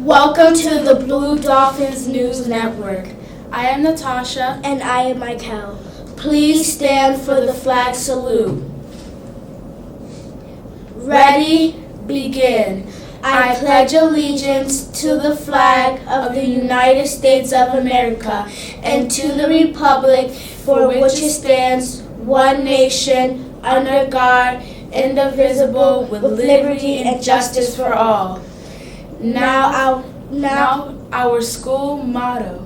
Welcome to the Blue Dolphins News Network. I am Natasha. And I am Michael. Please stand for the flag salute. Ready, begin. I pledge allegiance to the flag of the United States of America and to the republic for which it stands, one nation, under God, indivisible, with liberty and justice for all. Now our school motto.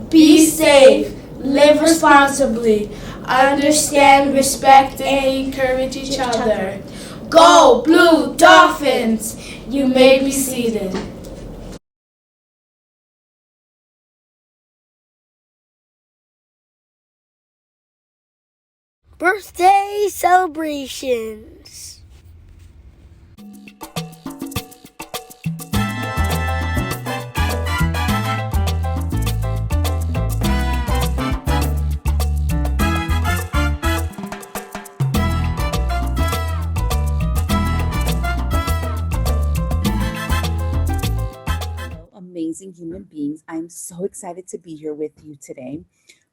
Be safe, live responsibly, understand, respect, and encourage each other. Go Blue Dolphins! You may be seated. Birthday celebrations. Amazing human beings. I'm so excited to be here with you today.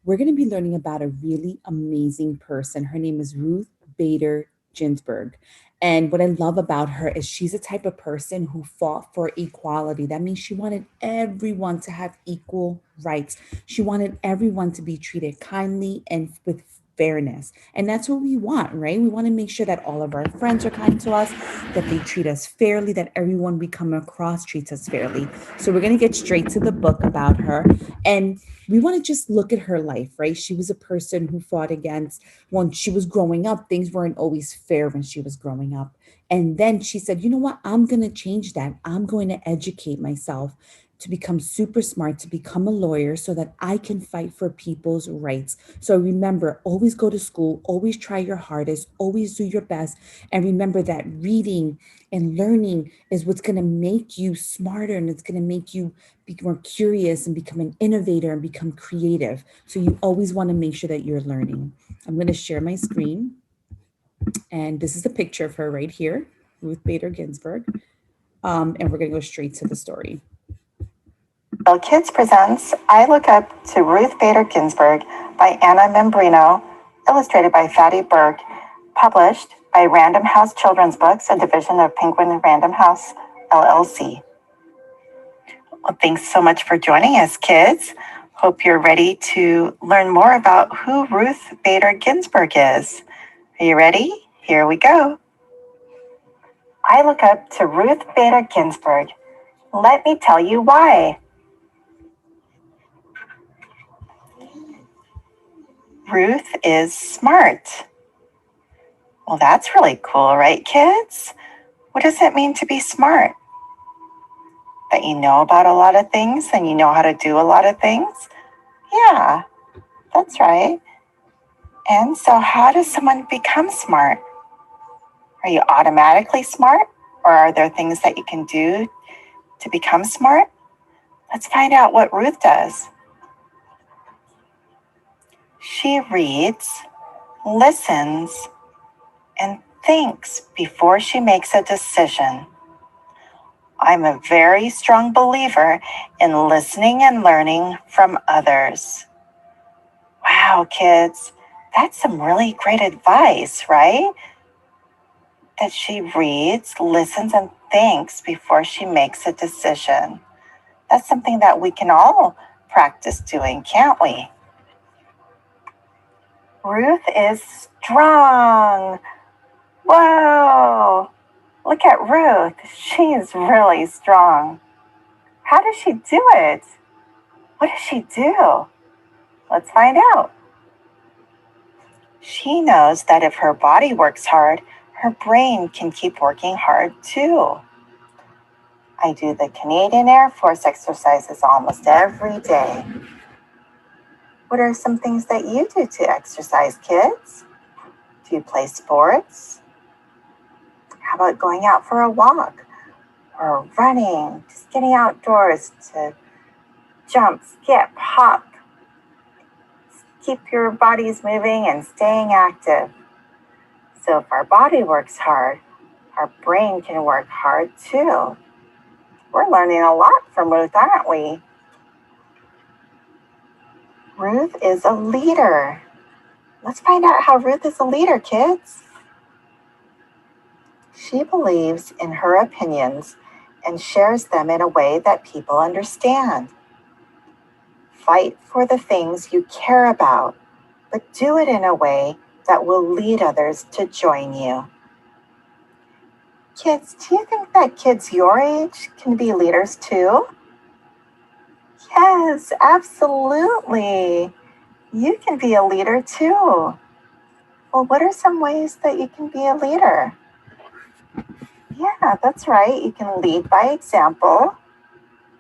We're going to be learning about a really amazing person. Her name is Ruth Bader Ginsburg. And what I love about her is she's a type of person who fought for equality. That means she wanted everyone to have equal rights. She wanted everyone to be treated kindly and with fairness. And that's what we want, right? We want to make sure that all of our friends are kind to us, that they treat us fairly, that everyone we come across treats us fairly. So we're going to get straight to the book about her. And we want to just look at her life, right? She was a person who fought against, when she was growing up, things weren't always fair when she was growing up. And then she said, you know what? I'm going to change that. I'm going to educate myself to become super smart, to become a lawyer so that I can fight for people's rights. So remember, always go to school, always try your hardest, always do your best. And remember that reading and learning is what's going to make you smarter, and it's going to make you be more curious and become an innovator and become creative. So you always want to make sure that you're learning. I'm going to share my screen. And this is a picture of her right here, Ruth Bader Ginsburg. And we're going to go straight to the story. Well, Kids presents I Look Up to Ruth Bader Ginsburg by Anna Membrino, illustrated by Fatty Burke, published by Random House Children's Books, a division of Penguin Random House, LLC. Well, thanks so much for joining us, kids. Hope you're ready to learn more about who Ruth Bader Ginsburg is. Are you ready? Here we go. I look up to Ruth Bader Ginsburg. Let me tell you why. Ruth is smart. Well, that's really cool, right, kids? What does it mean to be smart? That you know about a lot of things and you know how to do a lot of things? Yeah, that's right. And so how does someone become smart? Are you automatically smart, or are there things that you can do to become smart? Let's find out what Ruth does. She reads, listens, and thinks before she makes a decision. I'm a very strong believer in listening and learning from others. Wow, kids, that's some really great advice, right? That she reads, listens, and thinks before she makes a decision. That's something that we can all practice doing, can't we? Ruth is strong. Whoa! Look at Ruth. She's really strong. How does she do it? What does she do? Let's find out. She knows that if her body works hard, her brain can keep working hard too. I do the Canadian Air Force exercises almost every day. What are some things that you do to exercise, kids? Do you play sports? How about going out for a walk or running, just getting outdoors to jump, skip, hop? Keep your bodies moving and staying active. So if our body works hard, our brain can work hard too. We're learning a lot from Ruth, aren't we? Ruth is a leader. Let's find out how Ruth is a leader, kids. She believes in her opinions and shares them in a way that people understand. Fight for the things you care about, but do it in a way that will lead others to join you. Kids, do you think that kids your age can be leaders too? Yes, absolutely. You can be a leader too. Well, what are some ways that you can be a leader? Yeah, that's right. You can lead by example.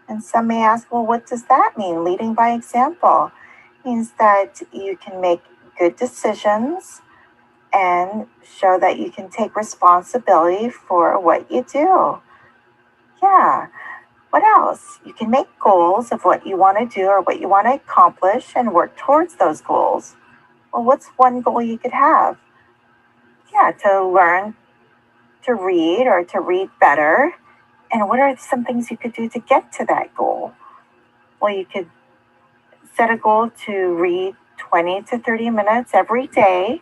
And some may ask, well, what does that mean, leading by example? It means that you can make good decisions and show that you can take responsibility for what you do. Yeah. What else? You can make goals of what you want to do or what you want to accomplish and work towards those goals. Well, what's one goal you could have? Yeah, to learn to read or to read better. And what are some things you could do to get to that goal? Well, you could set a goal to read 20 to 30 minutes every day.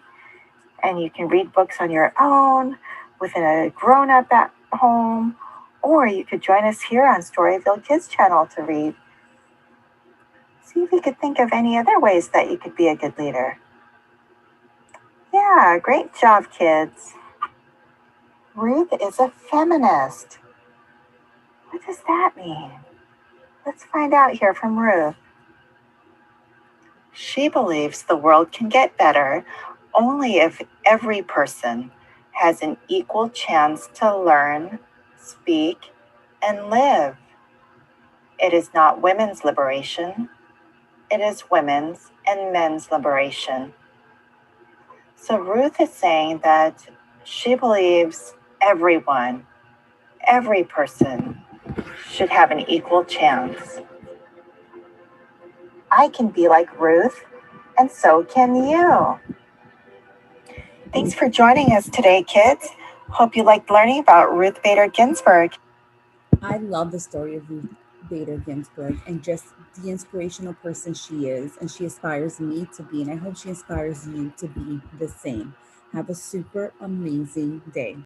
And you can read books on your own with a grown-up at home. Or you could join us here on Storyville Kids channel to read. See if you could think of any other ways that you could be a good leader. Yeah, great job, kids. Ruth is a feminist. What does that mean? Let's find out here from Ruth. She believes the world can get better only if every person has an equal chance to learn, speak, and live. It is not women's liberation. It is women's and men's liberation. So Ruth is saying that she believes everyone, every person should have an equal chance. I can be like Ruth, and so can you. Thanks for joining us today, kids. Hope you liked learning about Ruth Bader Ginsburg. I love the story of Ruth Bader Ginsburg and just the inspirational person she is, and she inspires me to be, and I hope she inspires you to be the same. Have a super amazing day.